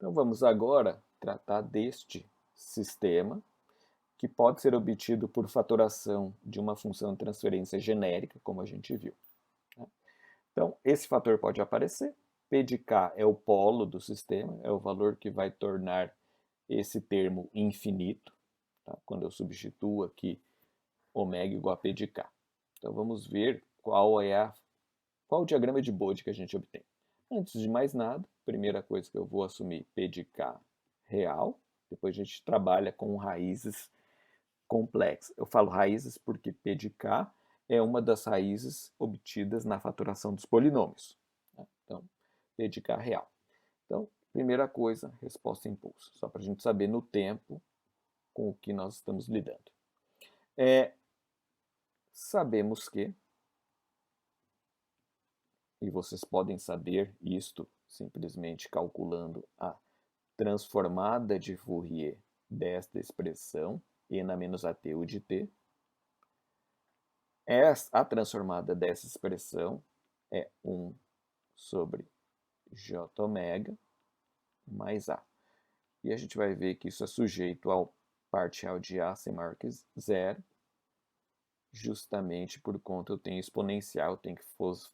Então vamos agora tratar deste sistema, que pode ser obtido por fatoração de uma função de transferência genérica, como a gente viu. Então, esse fator pode aparecer. P de K é o polo do sistema, é o valor que vai tornar esse termo infinito, tá? Quando eu substituo aqui ômega igual a P de K. Então vamos ver qual o diagrama de Bode que a gente obtém. Antes de mais nada, primeira coisa que eu vou assumir P de K real, depois a gente trabalha com raízes complexas. Eu falo raízes porque P de K é uma das raízes obtidas na fatoração dos polinômios. Então, P de K real. Então, primeira coisa, resposta impulso, só para a gente saber no tempo com o que nós estamos lidando. Sabemos que, e vocês podem saber isto simplesmente calculando a transformada de Fourier desta expressão, e na menos AT U de t, a transformada dessa expressão é 1 sobre J ômega mais A. E a gente vai ver que isso é sujeito ao parcial de A ser maior que zero, justamente por conta eu tenho exponencial, eu tenho que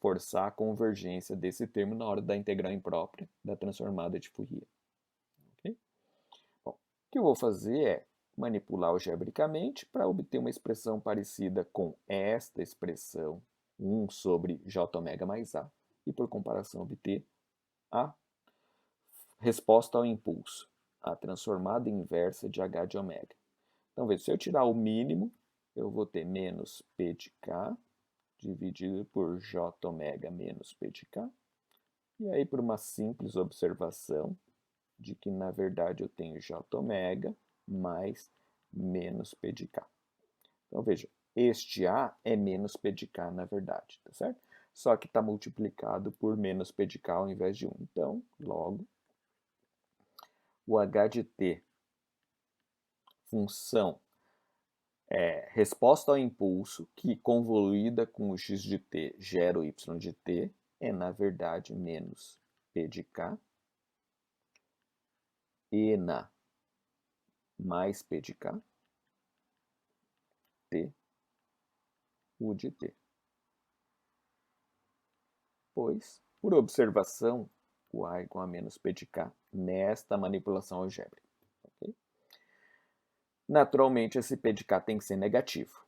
forçar a convergência desse termo na hora da integral imprópria da transformada de Fourier. Okay? Bom, o que eu vou fazer é manipular algebricamente para obter uma expressão parecida com esta expressão 1 sobre J ômega mais A, e por comparação obter a resposta ao impulso, a transformada inversa de H de ômega. Então, veja, se eu tirar o mínimo, eu vou ter menos P de K dividido por J ômega menos P de K. E aí, por uma simples observação de que, na verdade, eu tenho J ômega mais menos P de K. Então, veja, este A é menos P de K, na verdade, tá certo? Só que está multiplicado por menos P de K ao invés de 1. Então, logo, o H de t, função resposta ao impulso, que convoluída com o x de t gera o y de t, é na verdade menos P de K, e na mais P de K, t, u de t. Pois, por observação, o A é igual a menos P de K nesta manipulação algébrica. Okay? Naturalmente, esse P de K tem que ser negativo,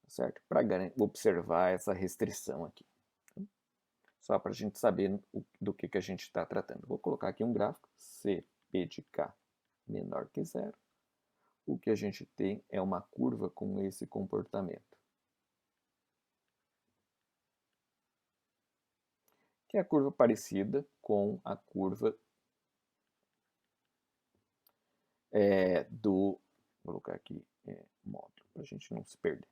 certo? Para observar essa restrição aqui. Só para a gente saber do que a gente está tratando. Vou colocar aqui um gráfico, C P de K menor que zero. O que a gente tem é uma curva com esse comportamento, que é a curva parecida com a curva vou colocar aqui módulo, para a gente não se perder.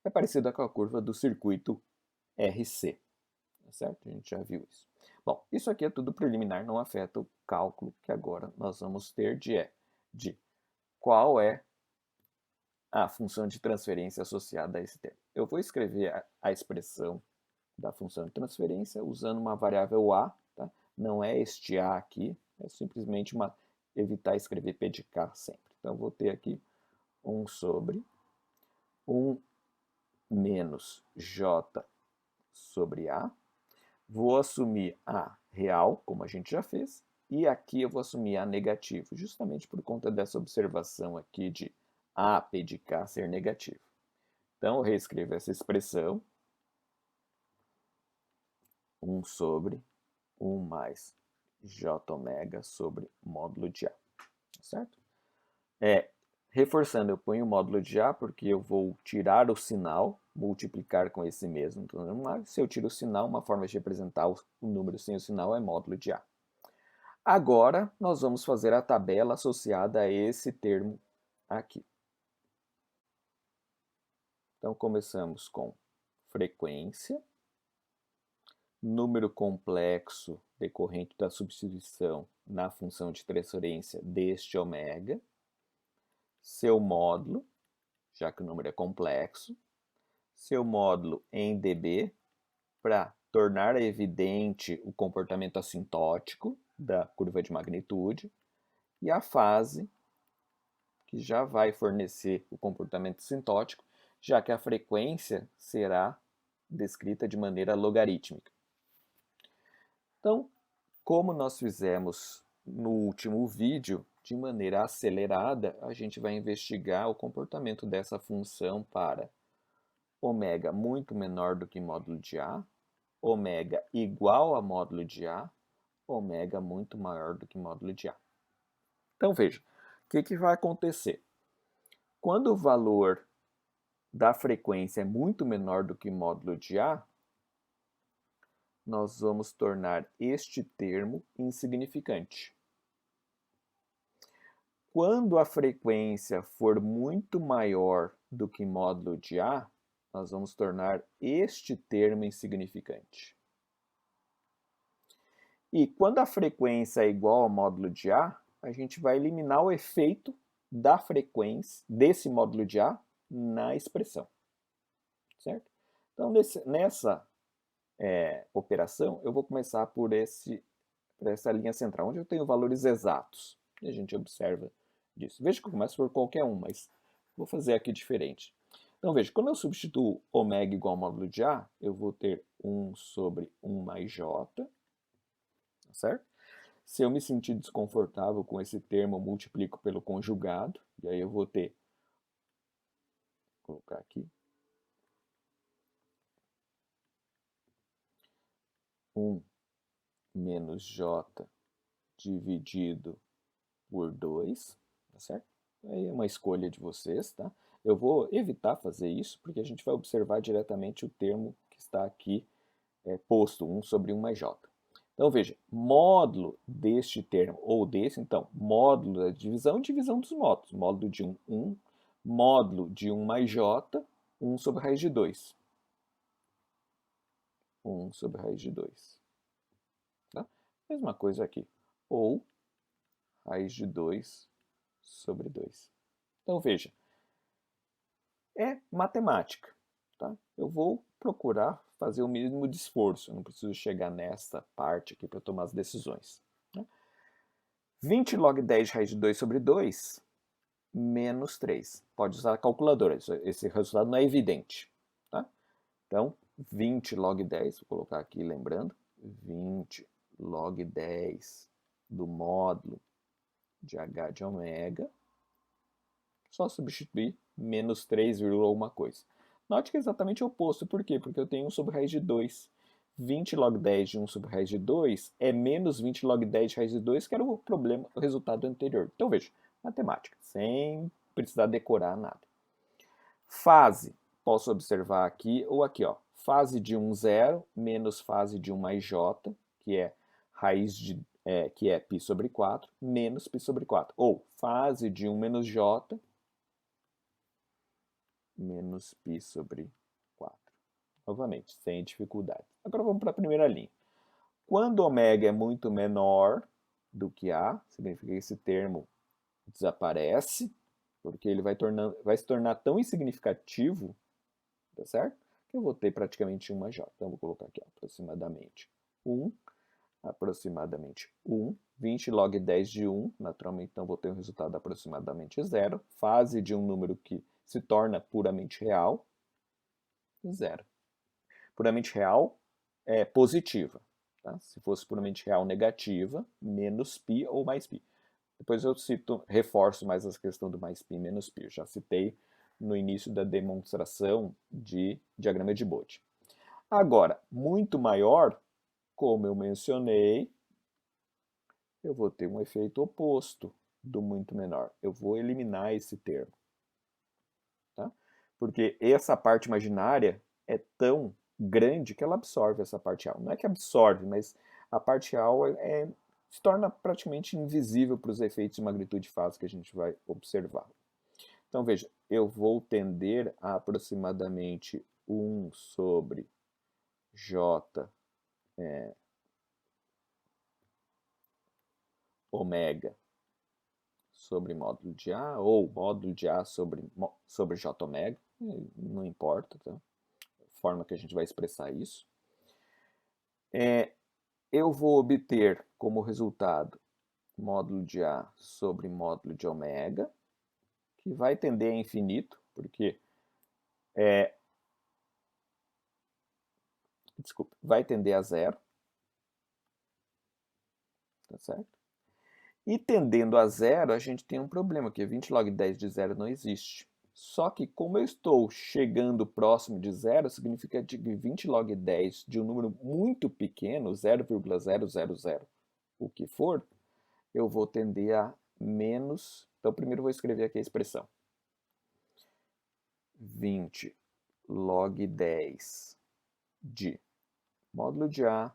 É parecida com a curva do circuito RC, tá certo? A gente já viu isso. Bom, isso aqui é tudo preliminar, não afeta o cálculo que agora nós vamos ter de qual é a função de transferência associada a esse termo. Eu vou escrever a expressão da função de transferência usando uma variável a, tá? Não é este a aqui, é simplesmente evitar escrever p de k sempre. Então, eu vou ter aqui 1 sobre 1 menos j sobre a. Vou assumir a real, como a gente já fez, e aqui eu vou assumir a negativo, justamente por conta dessa observação aqui de a p de k ser negativo. Então, eu reescrevo essa expressão, 1 sobre 1 mais j ômega sobre módulo de A, certo? Reforçando, eu ponho o módulo de A porque eu vou tirar o sinal, multiplicar com esse mesmo. Se eu tiro o sinal, uma forma de representar o número sem o sinal é módulo de A. Agora, nós vamos fazer a tabela associada a esse termo aqui. Então, começamos com frequência, número complexo decorrente da substituição na função de transferência deste ômega, seu módulo, já que o número é complexo, seu módulo em dB, para tornar evidente o comportamento assintótico, da curva de magnitude, e a fase, que já vai fornecer o comportamento sintótico, já que a frequência será descrita de maneira logarítmica. Então, como nós fizemos no último vídeo, de maneira acelerada, a gente vai investigar o comportamento dessa função para ômega muito menor do que módulo de A, ômega igual a módulo de A, ômega muito maior do que módulo de A. Então veja, o que vai acontecer? Quando o valor da frequência é muito menor do que módulo de A, nós vamos tornar este termo insignificante. Quando a frequência for muito maior do que módulo de A, nós vamos tornar este termo insignificante. E quando a frequência é igual ao módulo de A, a gente vai eliminar o efeito da frequência desse módulo de A na expressão. Certo? Então, nessa operação, eu vou começar por essa linha central, onde eu tenho valores exatos. E a gente observa disso. Veja que eu começo por qualquer um, mas vou fazer aqui diferente. Então, veja, quando eu substituo ômega igual ao módulo de A, eu vou ter 1 sobre 1 mais J, tá certo? Se eu me sentir desconfortável com esse termo, eu multiplico pelo conjugado, e aí eu vou ter, vou colocar aqui, 1 menos J dividido por 2, tá certo? Aí é uma escolha de vocês, tá? Eu vou evitar fazer isso, porque a gente vai observar diretamente o termo que está aqui posto, 1 sobre 1 mais J. Então, veja, módulo deste termo, ou desse, então, módulo da divisão, divisão dos módulos. Módulo de 1, 1. Módulo de 1 mais J, 1 sobre raiz de 2. 1 sobre raiz de 2. Tá? Mesma coisa aqui. Ou raiz de 2 sobre 2. Então, veja, é matemática. Tá? Eu vou procurar fazer o mínimo de esforço. Eu não preciso chegar nessa parte aqui para tomar as decisões. Né? 20 log 10 de raiz de 2 sobre 2, menos 3. Pode usar a calculadora, esse resultado não é evidente. Tá? Então, 20 log 10, vou colocar aqui lembrando, 20 log 10 do módulo de h de ômega, só substituir menos 3, alguma coisa. Note que é exatamente o oposto. Por quê? Porque eu tenho 1 sobre raiz de 2. 20 log 10 de 1 sobre raiz de 2 é menos 20 log 10 de raiz de 2, que era o resultado anterior. Então, veja, matemática, sem precisar decorar nada. Fase, posso observar aqui ou aqui, ó. Fase de 1, 0, menos fase de 1 mais j, que é raiz de que é π sobre 4, menos π sobre 4. Ou fase de 1 menos j, menos π sobre 4. Novamente, sem dificuldade. Agora vamos para a primeira linha. Quando ômega é muito menor do que A, significa que esse termo desaparece, porque ele vai se tornar tão insignificativo, tá certo? Que eu vou ter praticamente 1 mais J. Então, eu vou colocar aqui aproximadamente 1, aproximadamente 1, 20 log 10 de 1, naturalmente, então vou ter um resultado aproximadamente 0, fase de um número que se torna puramente real, 0. Puramente real é positiva. Tá? Se fosse puramente real negativa, menos π ou mais π. Depois eu reforço mais a questão do mais π e menos π. Eu já citei no início da demonstração de diagrama de Bode. Agora, muito maior, como eu mencionei, eu vou ter um efeito oposto do muito menor. Eu vou eliminar esse termo. Tá? Porque essa parte imaginária é tão grande que ela absorve essa parte real. Não é que absorve, mas a parte real se torna praticamente invisível para os efeitos de magnitude e fase que a gente vai observar. Então, veja, eu vou tender a aproximadamente 1 sobre J ômega sobre módulo de A, ou módulo de A sobre J ômega, não importa, tá? A forma que a gente vai expressar isso. eu vou obter como resultado módulo de A sobre módulo de ômega, que vai tender a infinito, porque vai tender a zero, tá certo? E tendendo a zero, a gente tem um problema, que 20 log 10 de zero não existe. Só que como eu estou chegando próximo de zero, significa que 20 log 10 de um número muito pequeno, 0,000, o que for, eu vou tender a menos. Então, primeiro eu vou escrever aqui a expressão. 20 log 10 de módulo de A,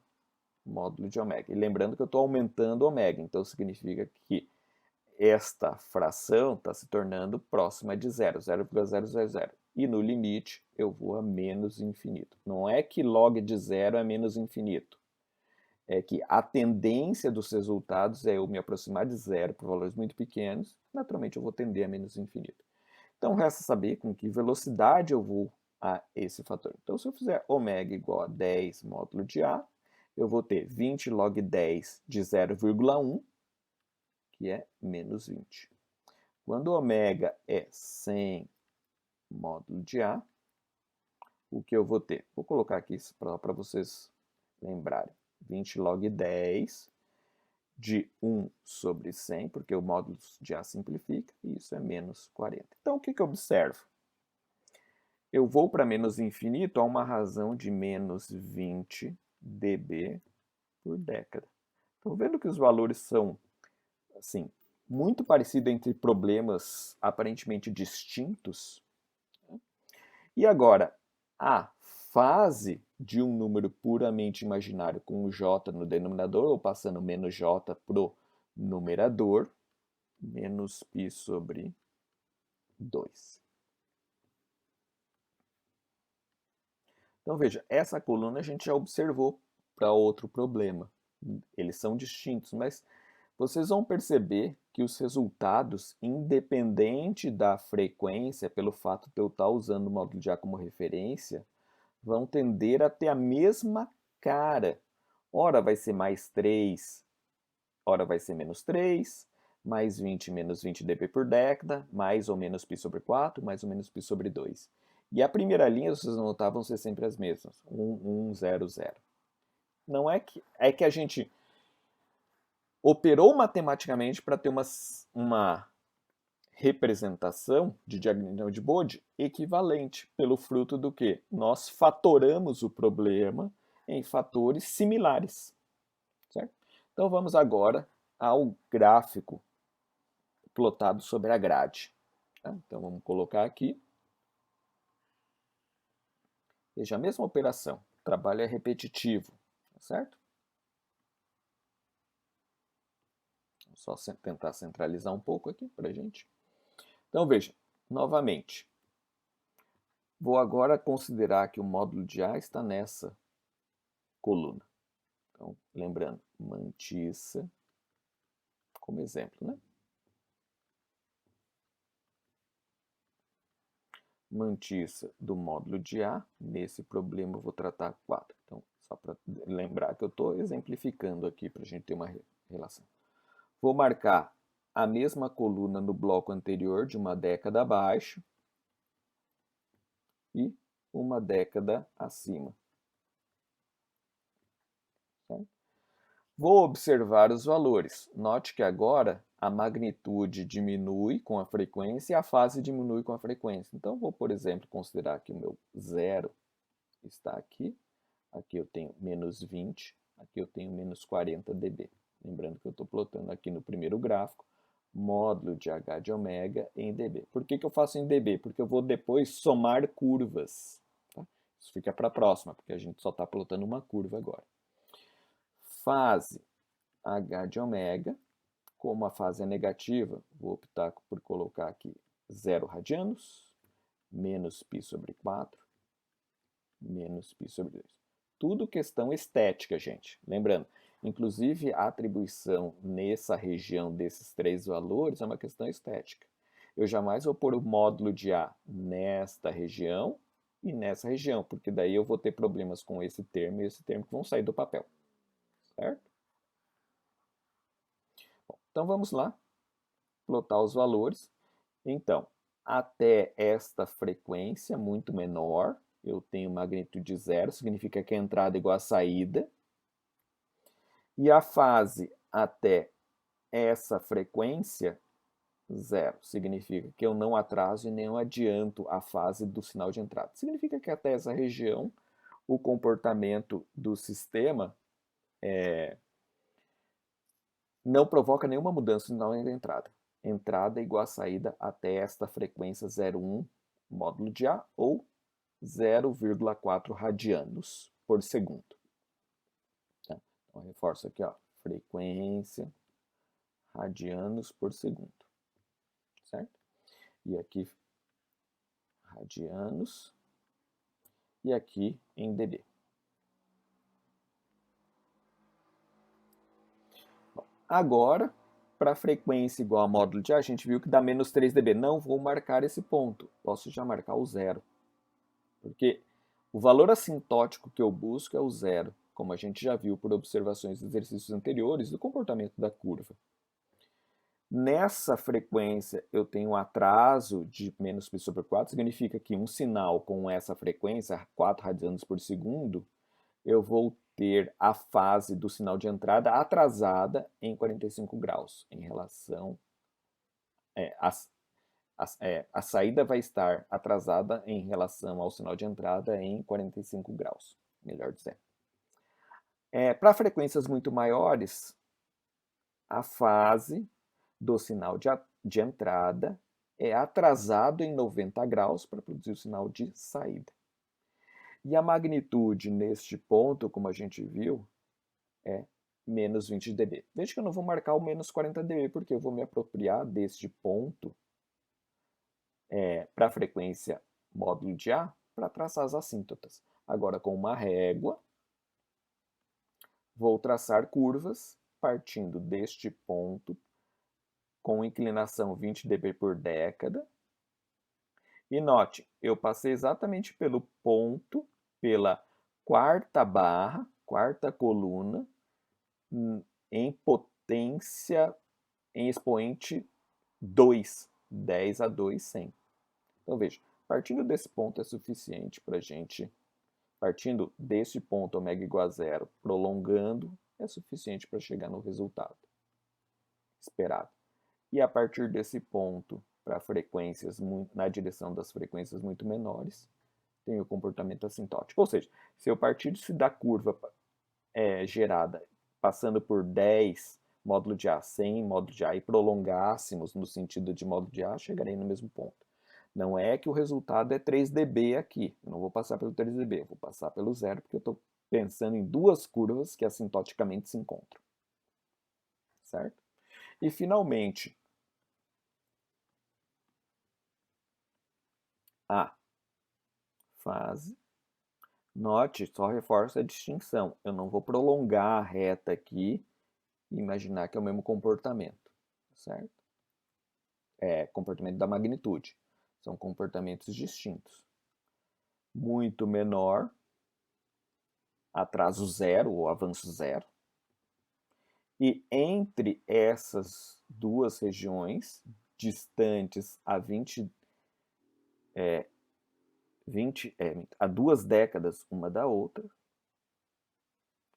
módulo de ômega. E lembrando que eu estou aumentando ômega, então significa que esta fração está se tornando próxima de zero, 0,000. E no limite eu vou a menos infinito. Não é que log de zero é menos infinito. É que a tendência dos resultados é eu me aproximar de zero por valores muito pequenos. Naturalmente eu vou tender a menos infinito. Então resta saber com que velocidade eu vou a esse fator. Então se eu fizer ômega igual a 10 módulo de A, eu vou ter 20 log 10 de 0,1, que é menos 20. Quando ômega é 100 módulo de A, o que eu vou ter? Vou colocar aqui para vocês lembrarem. 20 log 10 de 1 sobre 100, porque o módulo de A simplifica, e isso é menos 40. Então, o que eu observo? Eu vou para menos infinito a uma razão de menos 20 dB por década. Estão vendo que os valores são, assim, muito parecidos entre problemas aparentemente distintos? E agora, a fase de um número puramente imaginário com o j no denominador, ou passando menos j para o numerador, menos π sobre 2. Então veja, essa coluna a gente já observou para outro problema. Eles são distintos, mas vocês vão perceber que os resultados, independente da frequência, pelo fato de eu estar usando o módulo de A como referência, vão tender a ter a mesma cara. Ora vai ser mais 3, ora vai ser menos 3, mais 20 menos 20 dB por década, mais ou menos π sobre 4, mais ou menos π sobre 2. E a primeira linha, vocês vão notar, vão ser sempre as mesmas. 1, 1, 0, 0. Não é que a gente operou matematicamente para ter uma representação de diagrama de Bode equivalente, pelo fruto do que? Nós fatoramos o problema em fatores similares. Certo? Então vamos agora ao gráfico plotado sobre a grade. Tá? Então vamos colocar aqui. Veja, a mesma operação. O trabalho é repetitivo. Tá certo? Vou só tentar centralizar um pouco aqui para a gente. Então veja, novamente. Vou agora considerar que o módulo de A está nessa coluna. Então, lembrando, mantissa como exemplo, né? Mantissa do módulo de A, nesse problema eu vou tratar 4. Então, só para lembrar que eu estou exemplificando aqui para a gente ter uma relação. Vou marcar a mesma coluna no bloco anterior, de uma década abaixo e uma década acima. Certo? Vou observar os valores. Note que agora a magnitude diminui com a frequência e a fase diminui com a frequência. Então, vou, por exemplo, considerar que o meu zero está aqui. Aqui eu tenho menos 20, aqui eu tenho menos 40 dB. Lembrando que eu estou plotando aqui no primeiro gráfico, módulo de H de ômega em dB. Por que eu faço em dB? Porque eu vou depois somar curvas. Tá? Isso fica para a próxima, porque a gente só está plotando uma curva agora. Fase H de ômega, como a fase é negativa, vou optar por colocar aqui 0 radianos, menos π sobre 4, menos π sobre 2. Tudo questão estética, gente. Lembrando, inclusive a atribuição nessa região desses três valores é uma questão estética. Eu jamais vou pôr o módulo de A nesta região e nessa região, porque daí eu vou ter problemas com esse termo e esse termo que vão sair do papel. certo? Bom, então vamos lá, plotar os valores. Então, até esta frequência muito menor, eu tenho magnitude zero, significa que a entrada é igual à saída. E a fase até essa frequência, zero, significa que eu não atraso e nem adianto a fase do sinal de entrada. Significa que até essa região, o comportamento do sistema não provoca nenhuma mudança no sinal de entrada. Entrada igual a saída até esta frequência 0,1 módulo de A ou 0,4 radianos por segundo. Tá? Então, eu reforço aqui, ó, frequência radianos por segundo, certo? E aqui radianos e aqui em dB. Bom, agora, para a frequência igual a módulo de A, a gente viu que dá menos 3 dB. Não vou marcar esse ponto, posso já marcar o zero, porque o valor assintótico que eu busco é o zero, como a gente já viu por observações dos exercícios anteriores do comportamento da curva. Nessa frequência eu tenho um atraso de menos π sobre 4, significa que um sinal com essa frequência, 4 radianos por segundo, eu vou ter a fase do sinal de entrada atrasada em 45 graus, em relação... a saída vai estar atrasada em relação ao sinal de entrada em 45 graus, melhor dizendo. Para frequências muito maiores, a fase do sinal de entrada é atrasado em 90 graus para produzir o sinal de saída. E a magnitude neste ponto, como a gente viu, é menos 20 dB. Veja que eu não vou marcar o menos 40 dB, porque eu vou me apropriar deste ponto para a frequência módulo de A para traçar as assíntotas. Agora, com uma régua, vou traçar curvas partindo deste ponto com inclinação 20 dB por década. E note, eu passei exatamente pelo ponto, pela quarta barra, quarta coluna, em potência, em expoente 2, 10 a 2, 100. Então veja, partindo desse ponto é suficiente para a gente, partindo desse ponto ω igual a zero, prolongando, é suficiente para chegar no resultado esperado. E a partir desse ponto, para frequências na direção das frequências muito menores, tem o comportamento assintótico. Ou seja, se eu partisse da curva gerada passando por 10 módulo de A, 100 módulo de A e prolongássemos no sentido de módulo de A, chegarei no mesmo ponto. Não é que o resultado é 3 dB aqui. Eu não vou passar pelo 3 dB, eu vou passar pelo zero, porque eu estou pensando em duas curvas que assintoticamente se encontram. Certo? E, finalmente, a fase. Note, só reforça a distinção. Eu não vou prolongar a reta aqui e imaginar que é o mesmo comportamento, certo? Comportamento da magnitude. São comportamentos distintos. Muito menor, atraso zero ou avanço zero. E entre essas duas regiões, distantes a 20 a 2 décadas uma da outra,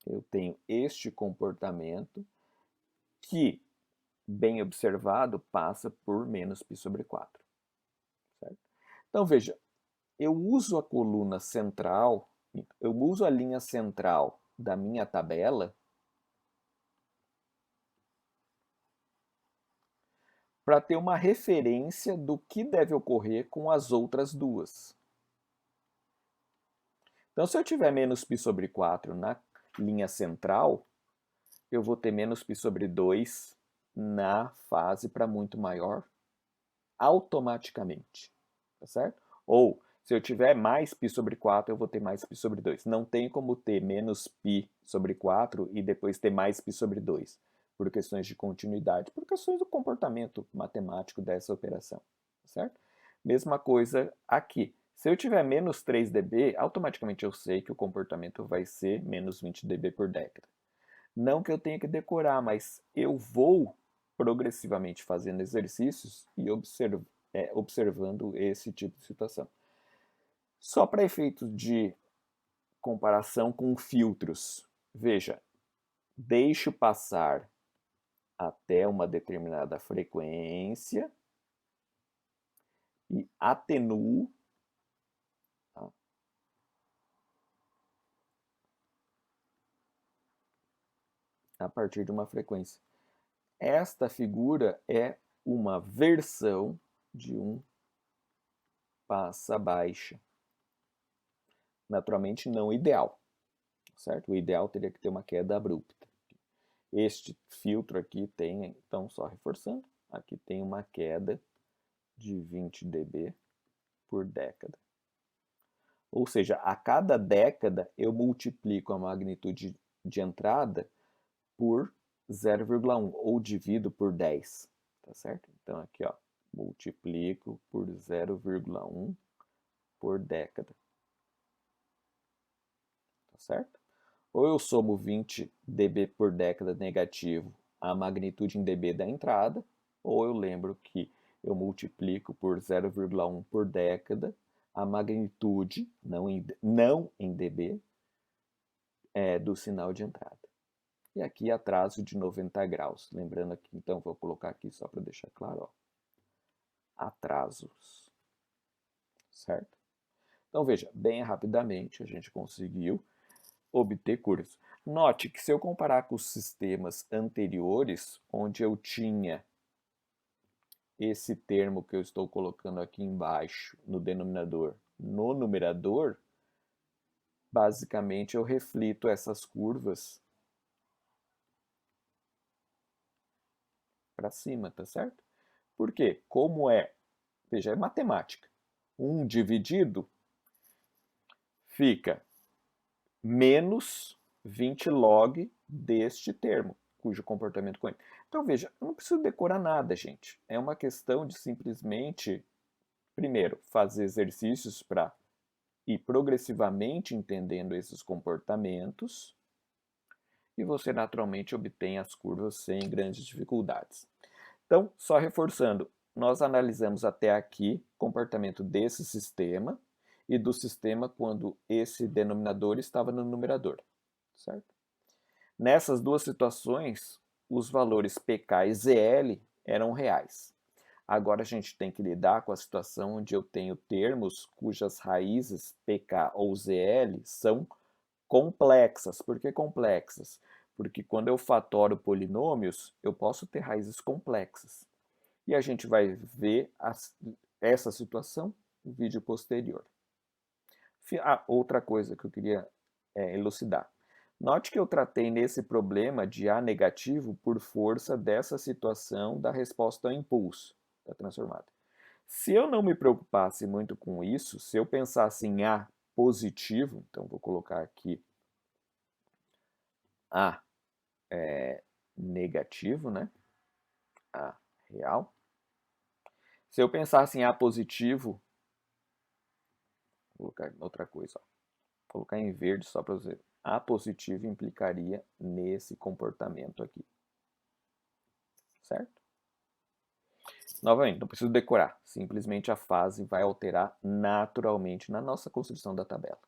eu tenho este comportamento que, bem observado, passa por menos π sobre 4. Certo? Então, veja, eu uso a coluna central, eu uso a linha central da minha tabela para ter uma referência do que deve ocorrer com as outras duas. Então, se eu tiver menos π sobre 4 na linha central, eu vou ter menos π sobre 2 na fase para muito maior automaticamente. Tá certo? Ou, se eu tiver mais π sobre 4, eu vou ter mais π sobre 2. Não tem como ter menos π sobre 4 e depois ter mais π sobre 2, por questões de continuidade, por questões do comportamento matemático dessa operação. Certo? Mesma coisa aqui. Se eu tiver menos 3 dB, automaticamente eu sei que o comportamento vai ser menos 20 dB por década. Não que eu tenha que decorar, mas eu vou progressivamente fazendo exercícios e observando esse tipo de situação. Só para efeito de comparação com filtros, veja, deixo passar até uma determinada frequência e atenuo, tá, a partir de uma frequência. Esta figura é uma versão de um passa-baixa. Naturalmente não ideal, certo? O ideal teria que ter uma queda abrupta. Este filtro aqui tem, então só reforçando, aqui tem uma queda de 20 dB por década. Ou seja, a cada década eu multiplico a magnitude de entrada por 0,1 ou divido por 10, tá certo? Então aqui, ó, multiplico por 0,1 por década, tá certo? Ou eu somo 20 dB por década negativo a magnitude em dB da entrada, ou eu lembro que eu multiplico por 0,1 por década a magnitude, não em dB, do sinal de entrada. E aqui atraso de 90 graus. Lembrando aqui, então, vou colocar aqui só para deixar claro, ó, atrasos, certo? Então veja, bem rapidamente a gente conseguiu obter curvas. Note que se eu comparar com os sistemas anteriores, onde eu tinha esse termo que eu estou colocando aqui embaixo no denominador, no numerador, basicamente eu reflito essas curvas para cima, tá certo? Por quê? Como veja, é matemática. 1 dividido fica menos 20 log deste termo, cujo comportamento coente. Então veja, eu não preciso decorar nada, gente. É uma questão de simplesmente, primeiro, fazer exercícios para ir progressivamente entendendo esses comportamentos e você naturalmente obtém as curvas sem grandes dificuldades. Então, só reforçando, nós analisamos até aqui o comportamento desse sistema e do sistema quando esse denominador estava no numerador, certo? Nessas duas situações, os valores PK e ZL eram reais. Agora a gente tem que lidar com a situação onde eu tenho termos cujas raízes PK ou ZL são complexas. Por que complexas? Porque quando eu fatoro polinômios, eu posso ter raízes complexas. E a gente vai ver essa situação no vídeo posterior. Outra coisa que eu queria elucidar. Note que eu tratei nesse problema de A negativo por força dessa situação da resposta ao impulso da transformada. Se eu não me preocupasse muito com isso, se eu pensasse em A positivo, então vou colocar aqui A negativo, né? A real. Se eu pensasse em A positivo, vou colocar outra coisa, ó. Vou colocar em verde só para você. A positivo implicaria nesse comportamento aqui. Certo? Novamente, não preciso decorar. Simplesmente a fase vai alterar naturalmente na nossa construção da tabela.